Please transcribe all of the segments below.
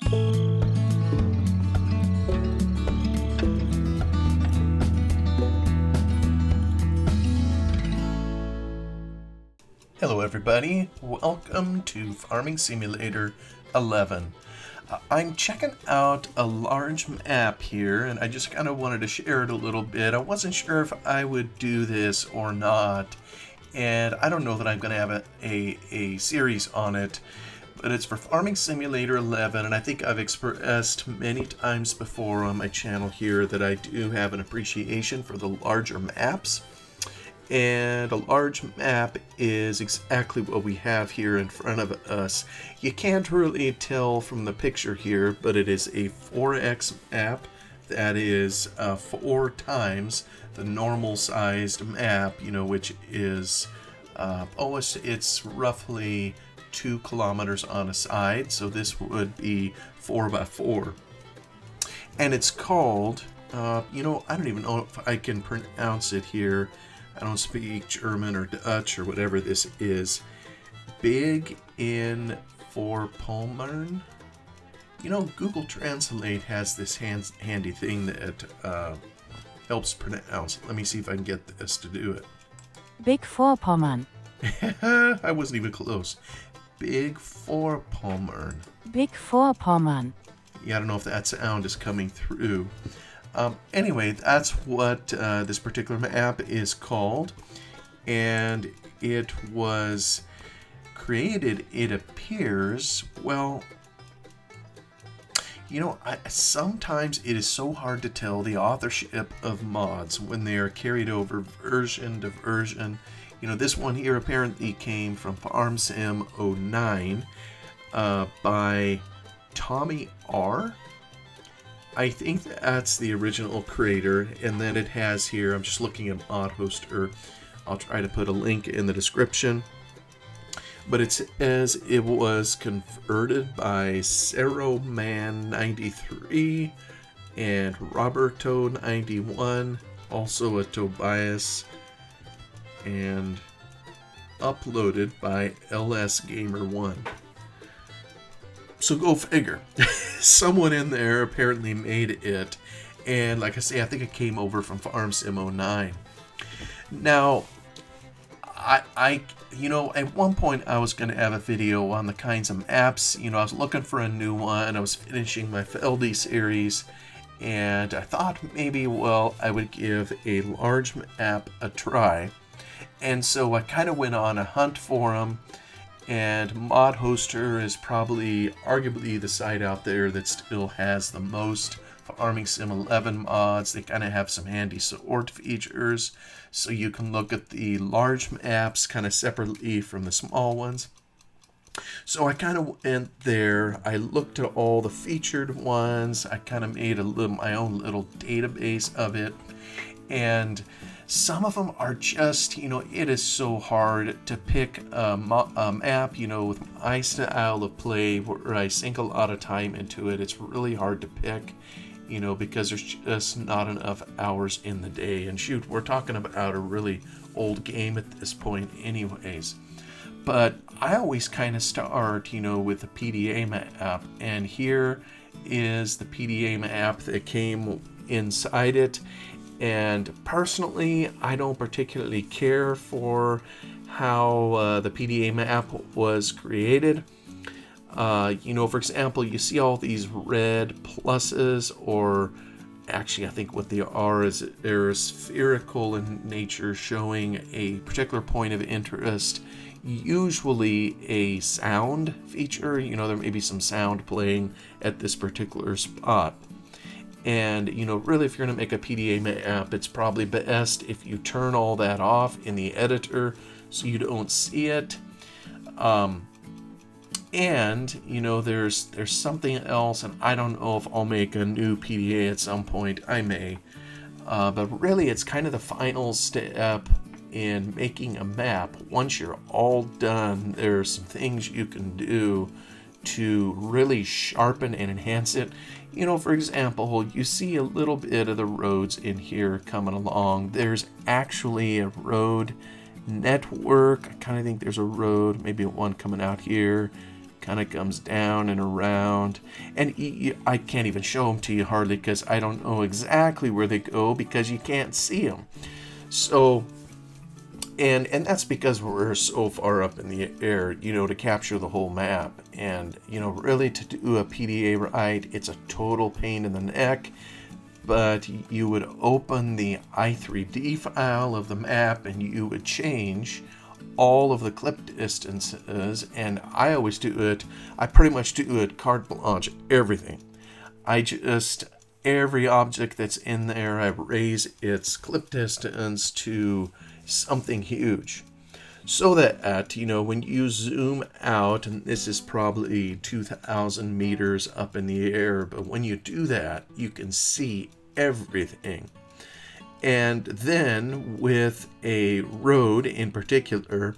Hello everybody, welcome to Farming Simulator 11. I'm checking out a large map here and I just kind of wanted to share it a little bit. I wasn't sure if I would do this or not, and I don't know that I'm going to have a series on it, but it's for Farming Simulator 11, and I think I've expressed many times before on my channel here that I do have an appreciation for the larger maps. And a large map is exactly what we have here in front of us. You can't really tell from the picture here, but it is a 4x map that is 4 times the normal sized map, which is, it's roughly 2 kilometers on a side, so this would be 4 by 4. And it's called, I don't even know if I can pronounce it here. I don't speak German or Dutch or whatever this is. Big in for Pomerania. Google Translate has this handy thing that helps pronounce. Let me see if I can get this to do it. Big Vorpommern. I wasn't even close. Big Vorpommern. Big Vorpommern. Yeah, I don't know if that sound is coming through. Anyway, that's what this particular map is called, and it was created, it appears, well, sometimes it is so hard to tell the authorship of mods when they are carried over version to version. This one here apparently came from FarmSim 09 by Tommy R. I think that's the original creator, and then it has here, I'm just looking at Mod Hoster, I'll try to put a link in the description, but it says it was converted by Ceroman93 and Roberto91, also a Tobias, and uploaded by LS Gamer 1. So go figure. Someone in there apparently made it, and like I say, I think it came over from FarmSim 09. Now, I at one point I was going to have a video on the kinds of maps. I was looking for a new one. I was finishing my Feldy series, and I thought maybe, I would give a large map a try. And so I kind of went on a hunt for them. And Mod Hoster is probably arguably the site out there that still has the most Farming Sim 11 mods. They kind of have some handy sort features, so you can look at the large maps kind of separately from the small ones. So I kind of went there. I looked at all the featured ones. I kind of made my own little database of it, and some of them are just, it is so hard to pick a map, with my style of play where I sink a lot of time into it. It's really hard to pick, because there's just not enough hours in the day. And shoot, we're talking about a really old game at this point anyways. But I always kind of start, with the PDA map. And here is the PDA map that came inside it. And personally, I don't particularly care for how the PDA map was created. For example, you see all these red pluses, or actually I think what they are is they're spherical in nature, showing a particular point of interest, usually a sound feature. There may be some sound playing at this particular spot. And, really, if you're going to make a PDA map, it's probably best if you turn all that off in the editor so you don't see it. There's something else, and I don't know if I'll make a new PDA at some point. I may. But really, it's kind of the final step in making a map. Once you're all done, there are some things you can do to really sharpen and enhance it. For example, you see a little bit of the roads in here coming along. There's actually a road network. I kind of think there's a road, maybe one coming out here, kind of comes down and around, and I can't even show them to you hardly because I don't know exactly where they go because you can't see them. So, and that's because we're so far up in the air, to capture the whole map. And, really to do a PDA right, it's a total pain in the neck. But you would open the i3D file of the map and you would change all of the clip distances, and I always do it, I pretty much do it carte blanche, everything. Every object that's in there, I raise its clip distance to something huge. So that, when you zoom out, and this is probably 2,000 meters up in the air, but when you do that, you can see everything. And then with a road in particular,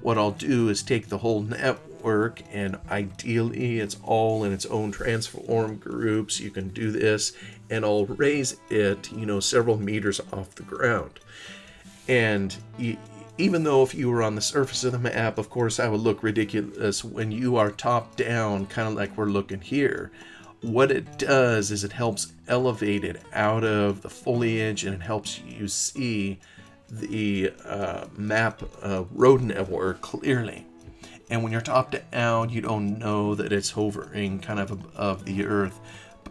what I'll do is take the whole network, and ideally it's all in its own transform groups. You can do this, and I'll raise it, several meters off the ground. And even though if you were on the surface of the map, of course, I would look ridiculous when you are top down, kind of like we're looking here. What it does is it helps elevate it out of the foliage, and it helps you see the map road network clearly. And when you're top down, you don't know that it's hovering kind of above the earth,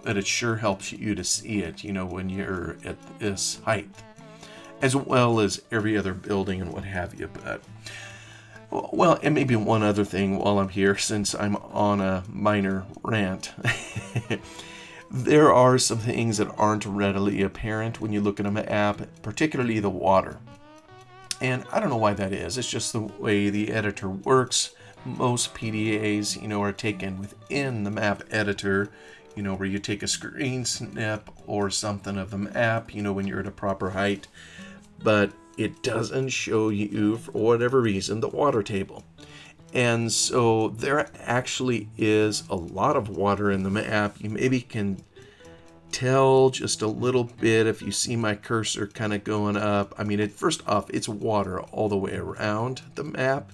but it sure helps you to see it, when you're at this height, as well as every other building and what have you. But well, and maybe one other thing while I'm here, since I'm on a minor rant. There are some things that aren't readily apparent when you look at a map, particularly the water. And I don't know why that is. It's just the way the editor works. Most PDAs, are taken within the map editor, where you take a screen snip or something of the map, when you're at a proper height. But it doesn't show you, for whatever reason, the water table. And so there actually is a lot of water in the map. You maybe can tell just a little bit if you see my cursor kind of going up. I mean, first off, it's water all the way around the map.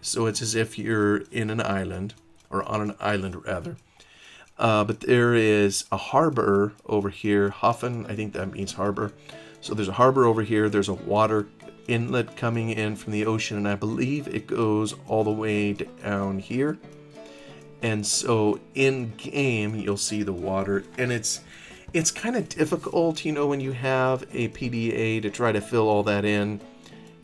So it's as if you're in an island, or on an island rather. But there is a harbor over here. Hafen, I think that means harbor. So there's a harbor over here. There's a water inlet coming in from the ocean, and I believe it goes all the way down here. And so in game, you'll see the water, and it's kind of difficult, when you have a PDA to try to fill all that in,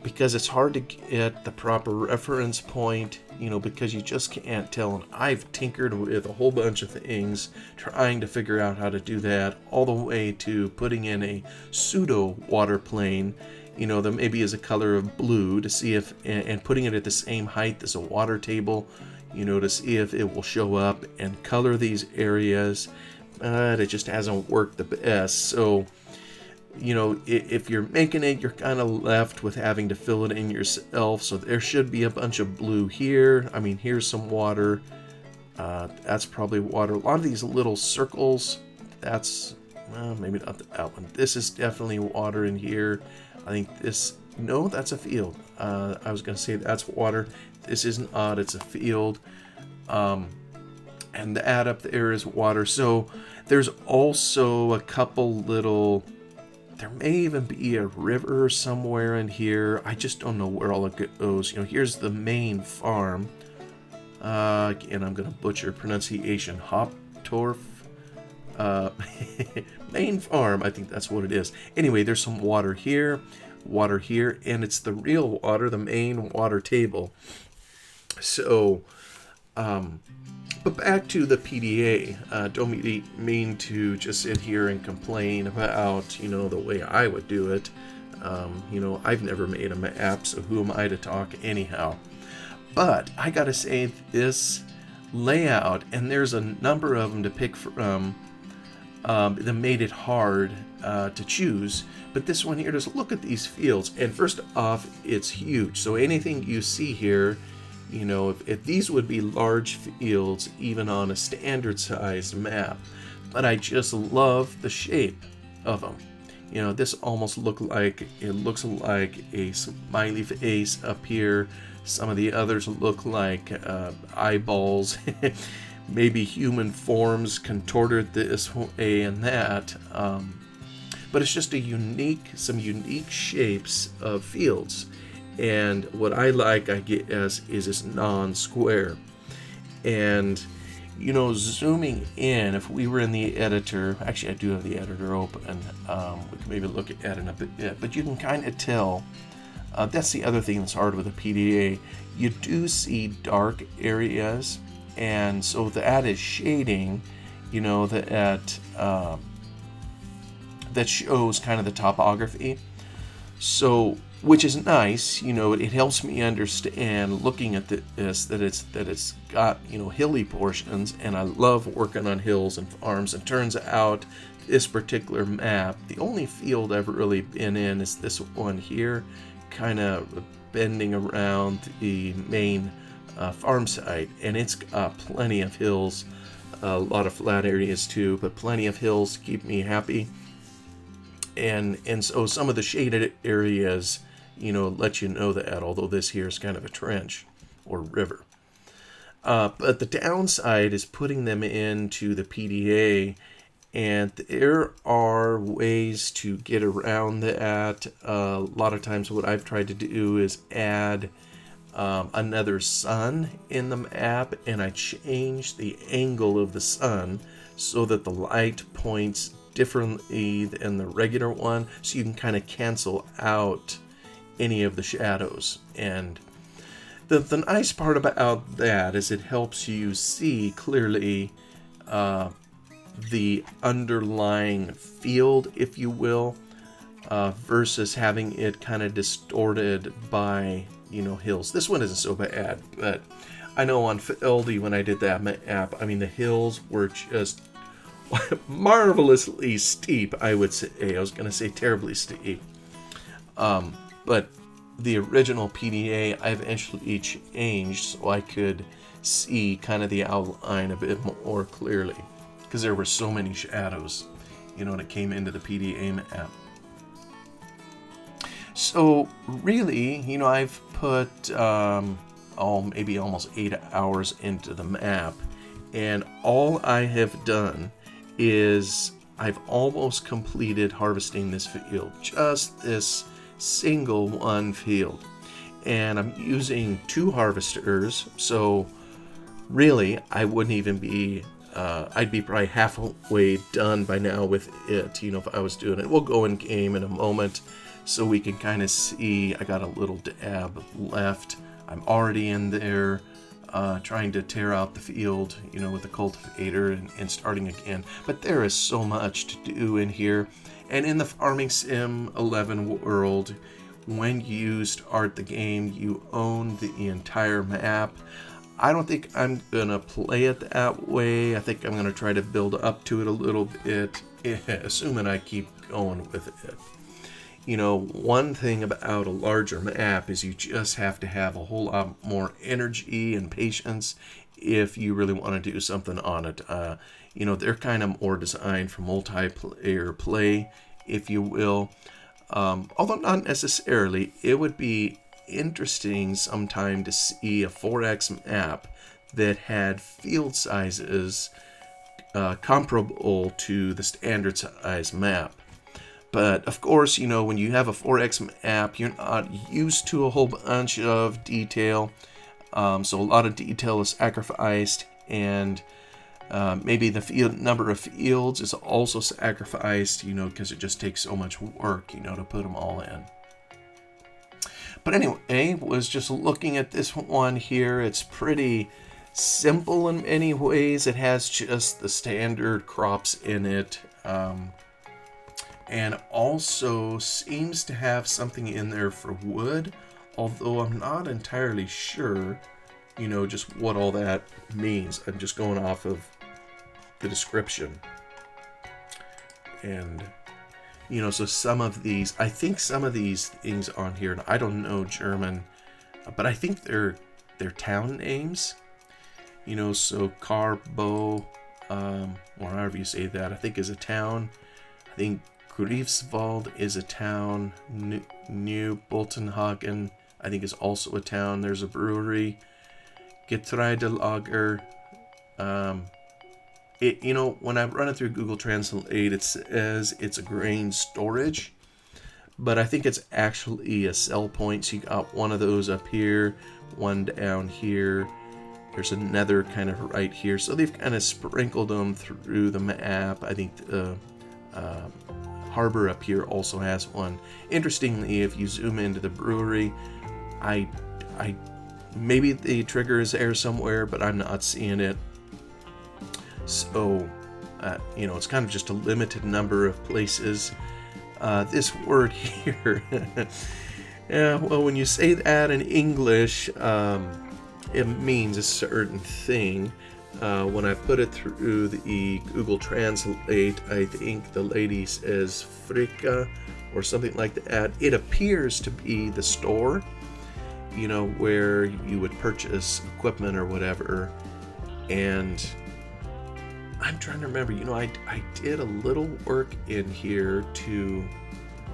because it's hard to get the proper reference point, because you just can't tell. And I've tinkered with a whole bunch of things trying to figure out how to do that, all the way to putting in a pseudo water plane, that maybe is a color of blue, to see if, and putting it at the same height as a water table, to see if it will show up and color these areas. But it just hasn't worked the best. So, if you're making it, you're kind of left with having to fill it in yourself. So there should be a bunch of blue here. I mean, here's some water. That's probably water. A lot of these little circles, that's, well, maybe not that one. This is definitely water in here. I think this, no, that's a field. I was going to say that's water. This isn't odd, it's a field. And that up there is water. So there's also a couple little, there may even be a river somewhere in here. I just don't know where all it goes. Here's the main farm. Again, I'm going to butcher pronunciation. Hoptorf. Main farm, I think that's what it is. Anyway, there's some water here, and it's the real water, the main water table. So, but back to the PDA. Don't mean to just sit here and complain about, the way I would do it. I've never made a map, so who am I to talk anyhow? But I gotta say, this layout, and there's a number of them to pick from, that made it hard to choose. But this one here, just look at these fields. And first off, it's huge. So anything you see here, if these would be large fields, even on a standard sized map. But I just love the shape of them. This almost looks like a smiley face up here, Some of the others look like eyeballs, maybe human forms contorted this way and that. But it's just some unique shapes of fields. And what I like, I guess, is this non-square. And, zooming in, if we were in the editor, actually I do have the editor open, we can maybe look at it in a bit, but you can kind of tell, that's the other thing that's hard with a PDA. You do see dark areas, and so that is shading, that shows kind of the topography. So, which is nice, it helps me understand looking at this that it's got hilly portions, and I love working on hills and farms. And turns out this particular map, the only field I've really been in is this one here, kind of bending around the main farm site, and it's got plenty of hills, a lot of flat areas too, but plenty of hills to keep me happy. And so some of the shaded areas, let you know that, although this here is kind of a trench or river. But the downside is putting them into the PDA, and there are ways to get around that. A lot of times what I've tried to do is add another sun in the map, and I change the angle of the sun so that the light points differently than the regular one, so you can kind of cancel out any of the shadows. And the nice part about that is it helps you see clearly the underlying field, if you will, versus having it kind of distorted by hills. This one isn't so bad, but I know on Fidelity when I did that map, the hills were just marvelously steep, I would say. I was going to say terribly steep. But the original PDA I eventually changed so I could see kind of the outline a bit more clearly, because there were so many shadows, when it came into the PDA map. So really, I've put maybe almost 8 hours into the map, and all I have done is I've almost completed harvesting this field, just this single one field, and I'm using 2 harvesters. So really I wouldn't even be I'd be probably halfway done by now with it, if I was doing it. We'll go in game in a moment so we can kind of see. I got a little dab left. I'm already in there trying to tear out the field, with the cultivator and starting again. But there is so much to do in here. And in the Farming Sim 11 world, when you start the game, you own the entire map. I don't think I'm going to play it that way. I think I'm going to try to build up to it a little bit, assuming I keep going with it. One thing about a larger map is you just have to have a whole lot more energy and patience if you really want to do something on it. They're kind of more designed for multiplayer play, if you will. Although not necessarily. It would be interesting sometime to see a 4X map that had field sizes comparable to the standard size map. But of course, when you have a 4X map, you're not used to a whole bunch of detail. So a lot of detail is sacrificed, and maybe the number of fields is also sacrificed, because it just takes so much work, to put them all in. But anyway, was just looking at this one here. It's pretty simple in many ways. It has just the standard crops in it. And also seems to have something in there for wood, although I'm not entirely sure, just what all that means. I'm just going off of the description. And, so I think some of these things on here, and I don't know German, but I think they're town names, so Carbo, or however you say that, I think is a town. I think Greifswald is a town. New Boltenhagen, I think is also a town. There's a brewery, Getreidelager. When I run it through Google Translate, it says it's a grain storage, but I think it's actually a sell point. So you got one of those up here, one down here. There's another kind of right here. So they've kind of sprinkled them through the map. I think the harbor up here also has one. Interestingly, if you zoom into the brewery, I maybe the trigger is there somewhere, but I'm not seeing it. So, it's kind of just a limited number of places. This word here, yeah, well, when you say that in English, it means a certain thing. When I put it through the Google Translate, I think the lady says Frika or something like that. It appears to be the store, where you would purchase equipment or whatever. And I'm trying to remember, I did a little work in here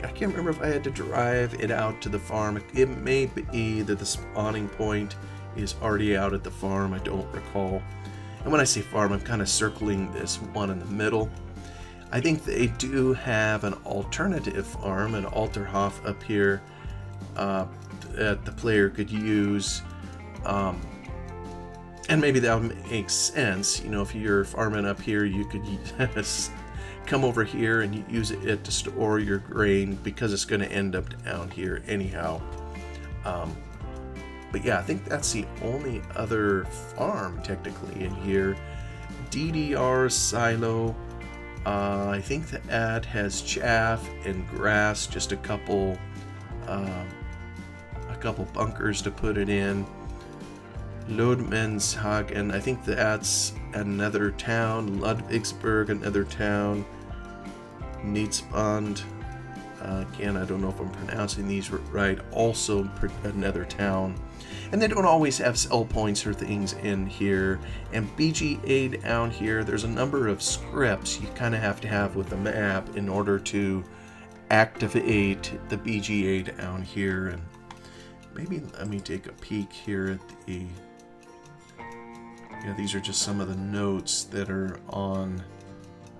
I can't remember if I had to drive it out to the farm. It may be that the spawning point is already out at the farm. I don't recall. And when I say farm, I'm kind of circling this one in the middle. I think they do have an alternative farm, an Alterhof up here that the player could use. And maybe that would make sense. If you're farming up here, you could come over here and use it to store your grain because it's going to end up down here anyhow. But yeah, I think that's the only other farm technically in here. DDR silo. I think the ad has chaff and grass, just a couple bunkers to put it in. Lodmenshagen, I think that's another town. Ludwigsburg, another town. Nietsband, again, I don't know if I'm pronouncing these right, also another town. And they don't always have sell points or things in here. And BGA down here, there's a number of scripts you kind of have to have with the map in order to activate the BGA down here. And maybe let me take a peek here at the... Yeah, these are just some of the notes that are on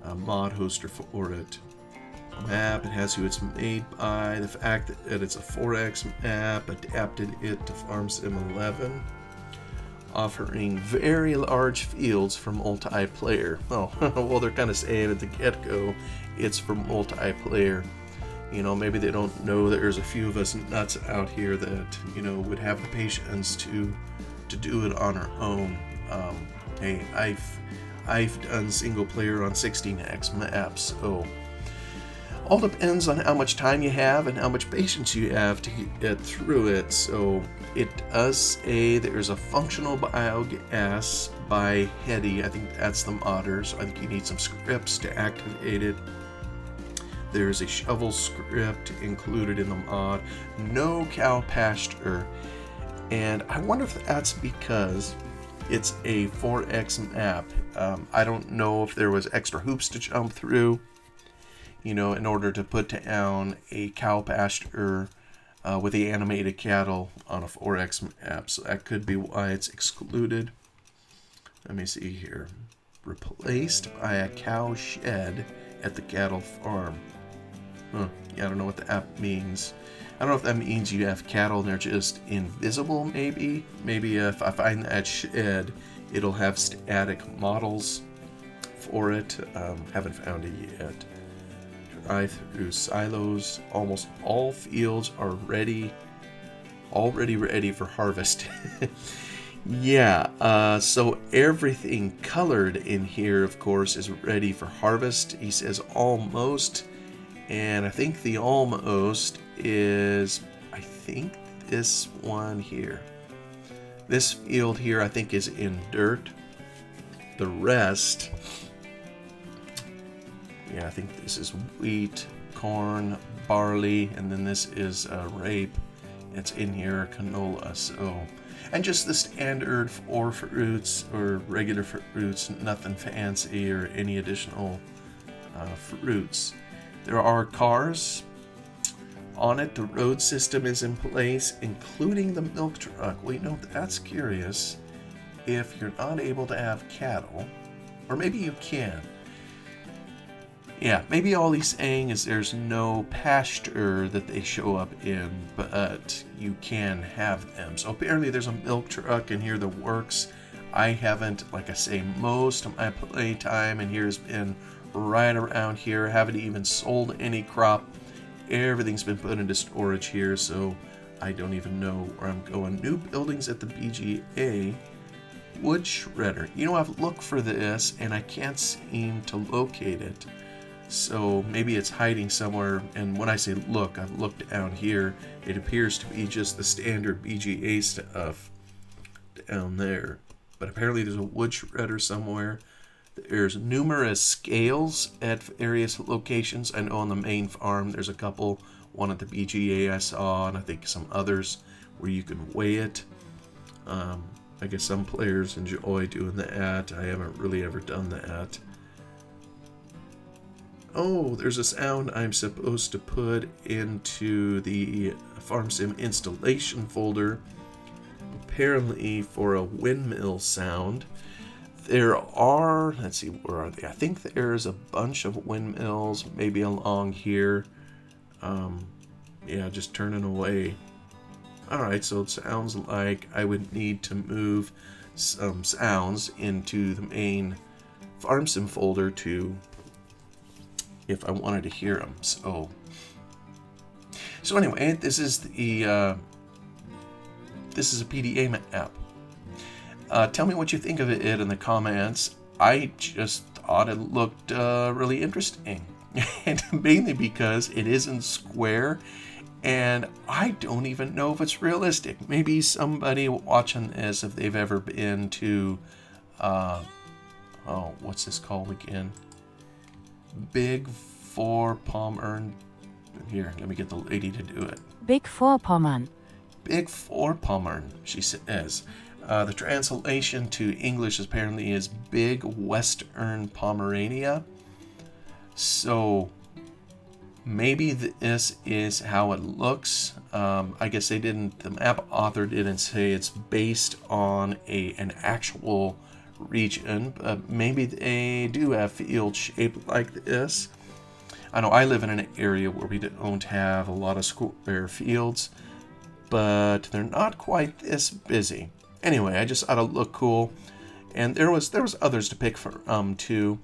a mod hoster for it. Map, it has who it's made by, the fact that it's a 4X map, adapted it to Farm Sim 11, offering very large fields for multiplayer. Oh, well, they're kind of saying at the get-go, it's for multiplayer. Maybe they don't know that there's a few of us nuts out here that, would have the patience to do it on our own. Hey, I've done single player on 16X maps, so all depends on how much time you have and how much patience you have to get through it. So it does say there's a functional biogas by Hetty. I think that's the modder, so I think you need some scripts to activate it. There's a shovel script included in the mod. No cow pasture. And I wonder if that's because it's a 4X map. I don't know if there was extra hoops to jump through, in order to put down a cow pasture with the animated cattle on a 4X map. So that could be why it's excluded. Let me see here. Replaced by a cow shed at the cattle farm. Yeah, I don't know what that means. I don't know if that means you have cattle and they're just invisible, maybe. Maybe if I find that shed, it'll have static models for it. Haven't found it yet. Drive through silos. Almost all fields are already ready for harvest. Yeah, so everything colored in here, of course, is ready for harvest. He says almost. And I think the almost is, I think this one here. This field here, I think, is in dirt. The rest, yeah, I think this is wheat, corn, barley, and then this is rape. It's in here, canola. So, and just the standard 4 fruits or regular fruits, nothing fancy or any additional fruits. There are cars, On it, the road system is in place, including the milk truck. Well, that's curious. If you're not able to have cattle, or maybe you can. Yeah, maybe all he's saying is there's no pasture that they show up in, but you can have them. So apparently there's a milk truck in here that works. I haven't, like I say, most of my playtime in here has been right around here. Haven't even sold any crop. Everything's been put into storage here, so I don't even know where I'm going. New buildings at the BGA. Wood shredder. I've looked for this and I can't seem to locate it. So maybe it's hiding somewhere, and when I say look, I've looked down here. It appears to be just the standard BGA stuff down there. But apparently there's a wood shredder somewhere. There's numerous scales at various locations. I know on the main farm there's a couple. One at the BGA I saw, and I think some others where you can weigh it. I guess some players enjoy doing that. I haven't really ever done that. Oh, there's a sound I'm supposed to put into the Farm Sim installation folder, apparently for a windmill sound. There are, let's see, where are they? I think there's a bunch of windmills maybe along here. Yeah, just turning away. Alright, so it sounds like I would need to move some sounds into the main Farm Sim folder if I wanted to hear them. So anyway, this is a PDA map. Tell me what you think of it in the comments. I just thought it looked really interesting, and mainly because it isn't square, and I don't even know if it's realistic. Maybe somebody watching this, if they've ever been to, what's this called again? Big Four Pomerania. Here, let me get the lady to do it. Big Vorpommern. Big Four Pomerania, she says. The translation to English apparently is Big Western Pomerania. So maybe this is how it looks. I guess the map author didn't say it's based on an actual region, but maybe they do have fields shaped like this. I know I live in an area where we don't have a lot of square fields, but they're not quite this busy. Anyway, I just thought it looked cool, and there was others to pick from too.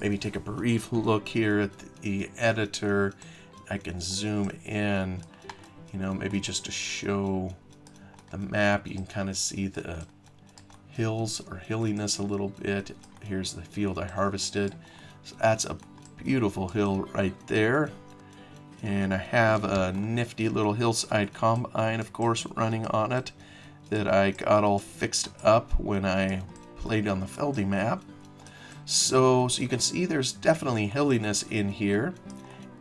Maybe take a brief look here at the editor. I can zoom in, maybe just to show the map. You can kind of see the hills or hilliness a little bit. Here's the field I harvested. So that's a beautiful hill right there. And I have a nifty little hillside combine, of course, running on it that I got all fixed up when I played on the Feldy map. So you can see there's definitely hilliness in here,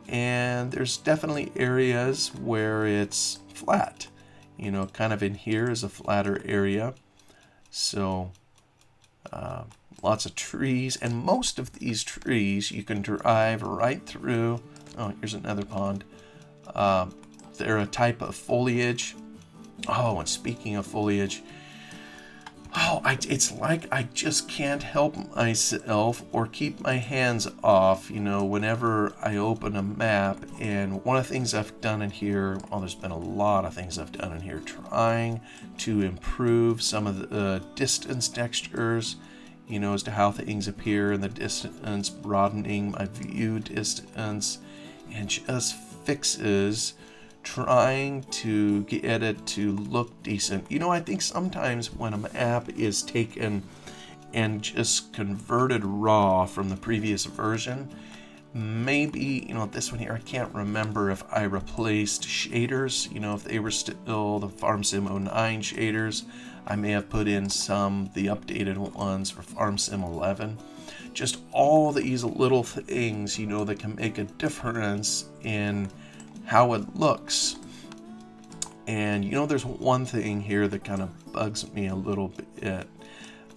and there's definitely areas where it's flat. Kind of in here is a flatter area. So lots of trees, and most of these trees you can drive right through. Oh, here's another pond. They're a type of foliage. Oh, and speaking of foliage, it's like I just can't help myself or keep my hands off, whenever I open a map. And one of the things I've done in here, there's been a lot of things I've done in here, trying to improve some of the distance textures, as to how things appear in the distance, broadening my view distance, and just fixes trying to get it to look decent. I think sometimes when a map is taken and just converted raw from the previous version, maybe, this one here, I can't remember if I replaced shaders, if they were still the Farm Sim 09 shaders. I may have put in the updated ones for Farm Sim 11. Just all these little things, that can make a difference in how it looks. And there's one thing here that kind of bugs me a little bit.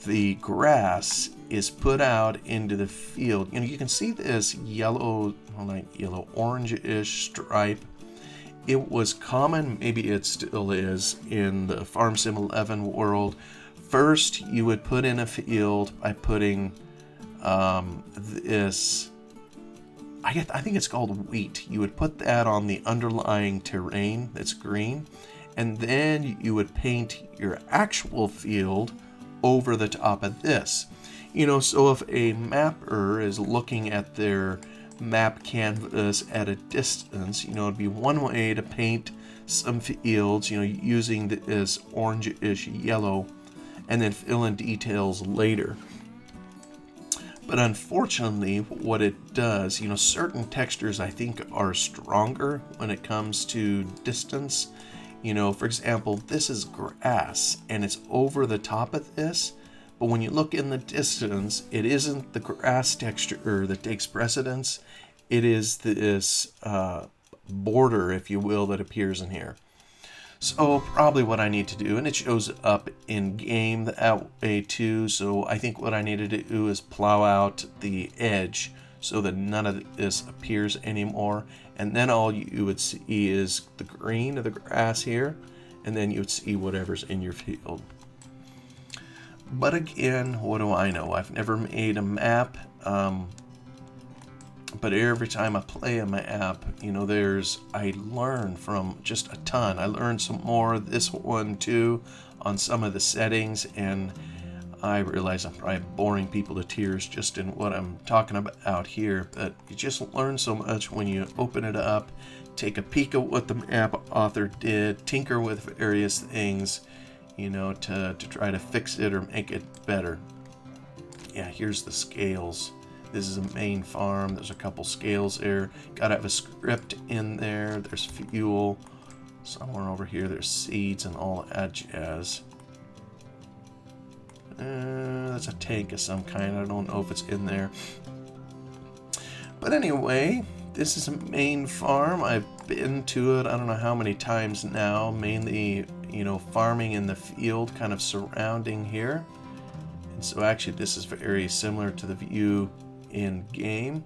The grass is put out into the field. You can see this yellow, well, not yellow, orange-ish stripe it was common, maybe it still is, in the Farm Sim 11 world. First, you would put in a field by putting this, I think it's called wheat. You would put that on the underlying terrain that's green, and then you would paint your actual field over the top of this. So if a mapper is looking at their map canvas at a distance, it'd be one way to paint some fields, using this orangish yellow, and then fill in details later. But unfortunately, what it does, certain textures I think are stronger when it comes to distance. For example, this is grass and it's over the top of this, but when you look in the distance, it isn't the grass texture that takes precedence. It is this border, if you will, that appears in here. So probably what I need to do, and it shows up in game that way too, so I think what I needed to do is plow out the edge so that none of this appears anymore, and then all you would see is the green of the grass here, and then you would see whatever's in your field. But again, what do I know? I've never made a map, but every time I play a map, I learn from just a ton. I learned some more this one too on some of the settings, and I realize I'm probably boring people to tears just in what I'm talking about out here, but you just learn so much when you open it up, take a peek at what the map author did, tinker with various things, to try to fix it or make it better. Yeah, here's the scales. This is a main farm. There's a couple scales there. Gotta have a script in there. There's fuel. Somewhere over here there's seeds and all that jazz. That's a tank of some kind. I don't know if it's in there. But anyway, this is a main farm. I've been to it I don't know how many times now. Mainly, farming in the field, kind of surrounding here. And so actually this is very similar to the view in game.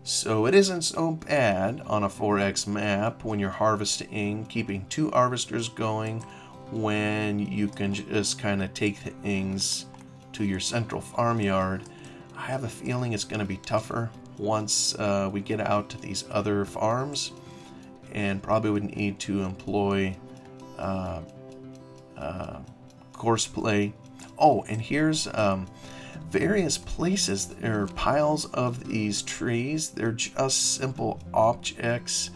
So it isn't so bad on a 4X map when you're harvesting, keeping two harvesters going, when you can just kind of take things to your central farmyard. I have a feeling it's going to be tougher once we get out to these other farms, and probably would need to employ courseplay. Oh, and here's various places. There are piles of these trees. They're just simple objects,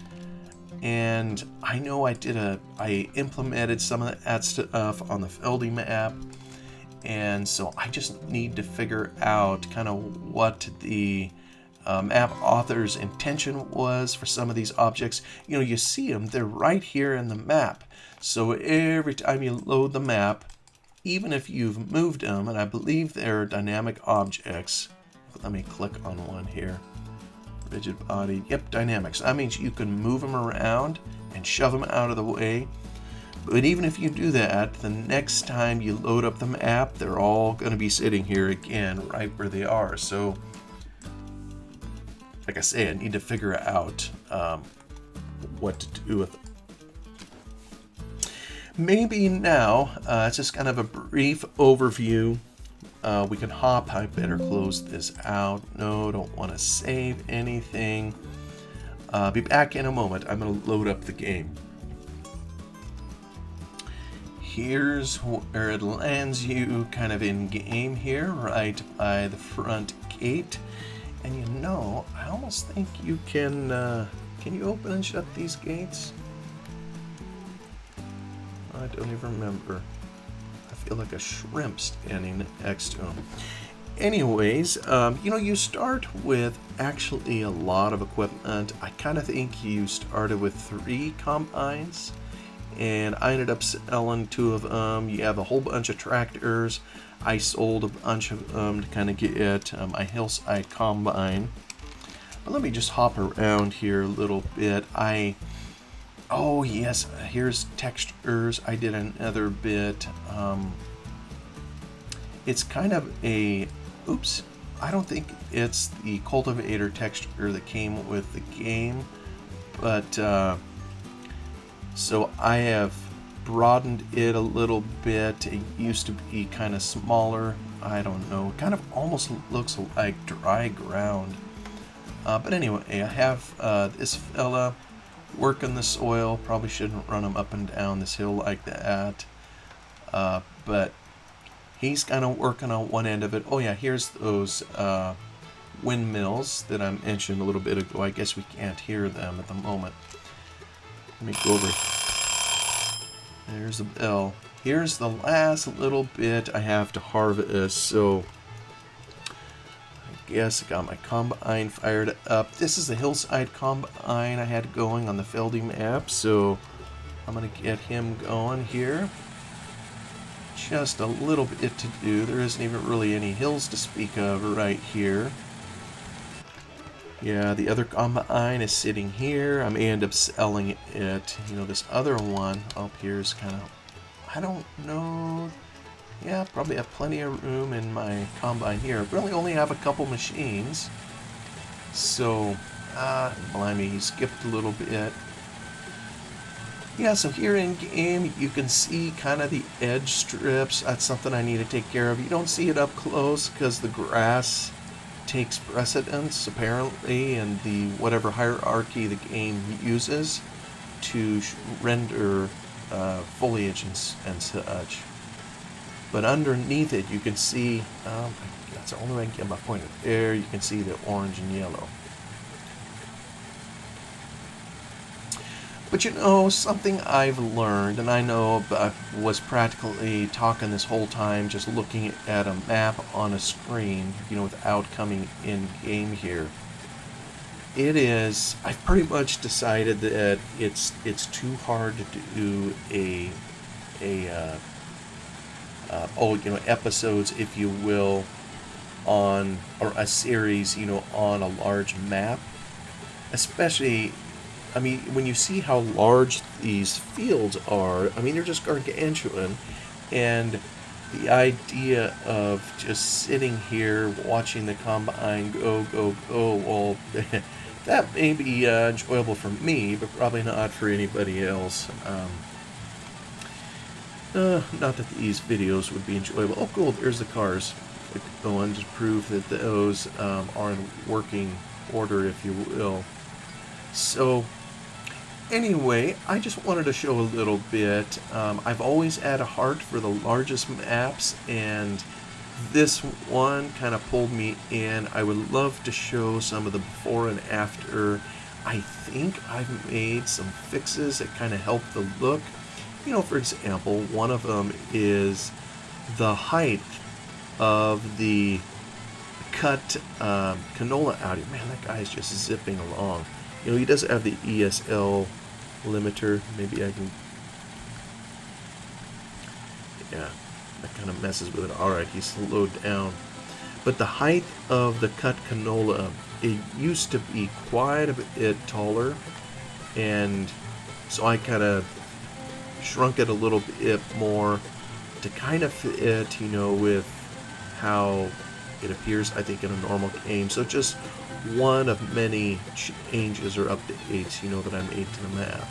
and I know I implemented some of that stuff on the Feldy map, and so I just need to figure out kind of what the map author's intention was for some of these objects. You see them, they're right here in the map, so every time you load the map, even if you've moved them, and I believe they're dynamic objects. Let me click on one here. Rigid body. Yep, dynamics. That means you can move them around and shove them out of the way. But even if you do that, the next time you load up the map, they're all going to be sitting here again, right where they are. So, like I say, I need to figure out what to do with them. Maybe now, it's just kind of a brief overview. We can hop. I better close this out. No, don't want to save anything. Be back in a moment. I'm going to load up the game. Here's where it lands you kind of in game here, right by the front gate. And I almost think you can you open and shut these gates? I don't even remember. I feel like a shrimp standing next to him. Anyways, you start with actually a lot of equipment. I kind of think you started with 3 combines, and I ended up selling 2 of them. You have a whole bunch of tractors. I sold a bunch of them to kind of get my hillside combine. But let me just hop around here a little bit. Oh yes, here's textures. I did another bit. It's kind of I don't think it's the cultivator texture that came with the game, but So I have broadened it a little bit. It used to be kind of smaller. I don't know. Kind of almost looks like dry ground. But anyway, I have this fella working the soil. Probably shouldn't run him up and down this hill like that. But he's kind of working on one end of it. Oh yeah, here's those windmills that I mentioned a little bit ago. I guess we can't hear them at the moment. Let me go over. There's a bell. Here's the last little bit I have to harvest. So I guess I got my combine fired up. This is the hillside combine I had going on the Feldy map. So I'm going to get him going here. Just a little bit to do. There isn't even really any hills to speak of right here. Yeah, the other combine is sitting here. I may end up selling it. You know, this other one up here is kind of, I don't know. Yeah, probably have plenty of room in my combine here. I really only have a couple machines. So, blimey, he skipped a little bit. Yeah, so here in game, you can see kind of the edge strips. That's something I need to take care of. You don't see it up close because the grass takes precedence, apparently, in the whatever hierarchy the game uses to render foliage and such. But underneath it, you can see, that's the only way I can get my pointer there, you can see the orange and yellow. But you know, something I've learned, and I know I was practically talking this whole time just looking at a map on a screen, you know, without coming in game here. It is, I've pretty much decided that it's too hard to do episodes, if you will, on, or a series, you know, on a large map. Especially, I mean, when you see how large these fields are, I mean, they're just gargantuan, and the idea of just sitting here watching the combine go, well, that may be enjoyable for me, but probably not for anybody else. Not that these videos would be enjoyable. Oh, cool, there's the cars going to prove that those are in working order, if you will. So, anyway, I just wanted to show a little bit. I've always had a heart for the largest maps, and this one kind of pulled me in. I would love to show some of the before and after. I think I've made some fixes that kind of help the look. You know, for example, one of them is the height of the cut canola out here. Man, that guy is just zipping along. You know, he does have the ESL limiter. Maybe I can... Yeah, that kind of messes with it. Alright, he's slowed down. But the height of the cut canola, it used to be quite a bit taller. And so I kind of shrunk it a little bit more to kind of fit, you know, with how it appears, I think, in a normal game. So just one of many changes or updates, you know, that I made to the map.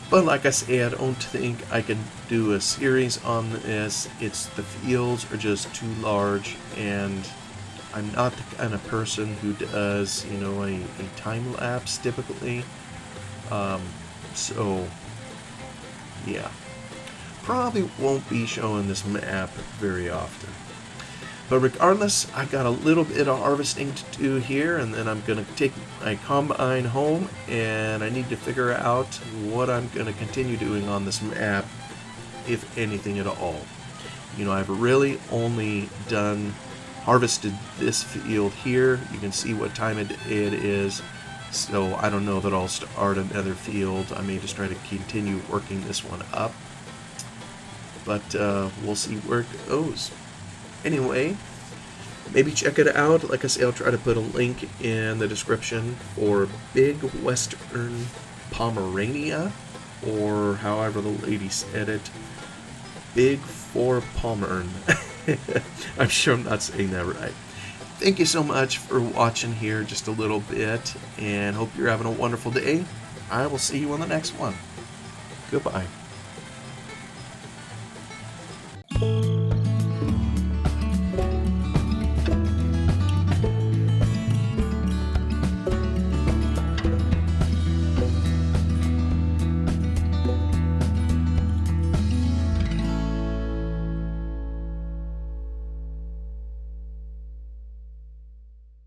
But like I say, I don't think I can do a series on this. The fields are just too large, and I'm not the kind of person who does, you know, a time lapse typically. So yeah, probably won't be showing this map very often. But regardless, I got a little bit of harvesting to do here, and then I'm going to take my combine home, and I need to figure out what I'm going to continue doing on this map, if anything at all. You know, I've really only harvested this field here. You can see what time it is. So I don't know that I'll start another field. I may just try to continue working this one up. But we'll see where it goes. Anyway, maybe check it out. Like I say, I'll try to put a link in the description for Big Western Pomerania, or however the lady said it, Big for Pommern. I'm sure I'm not saying that right. Thank you so much for watching here just a little bit, and hope you're having a wonderful day. I will see you on the next one. Goodbye.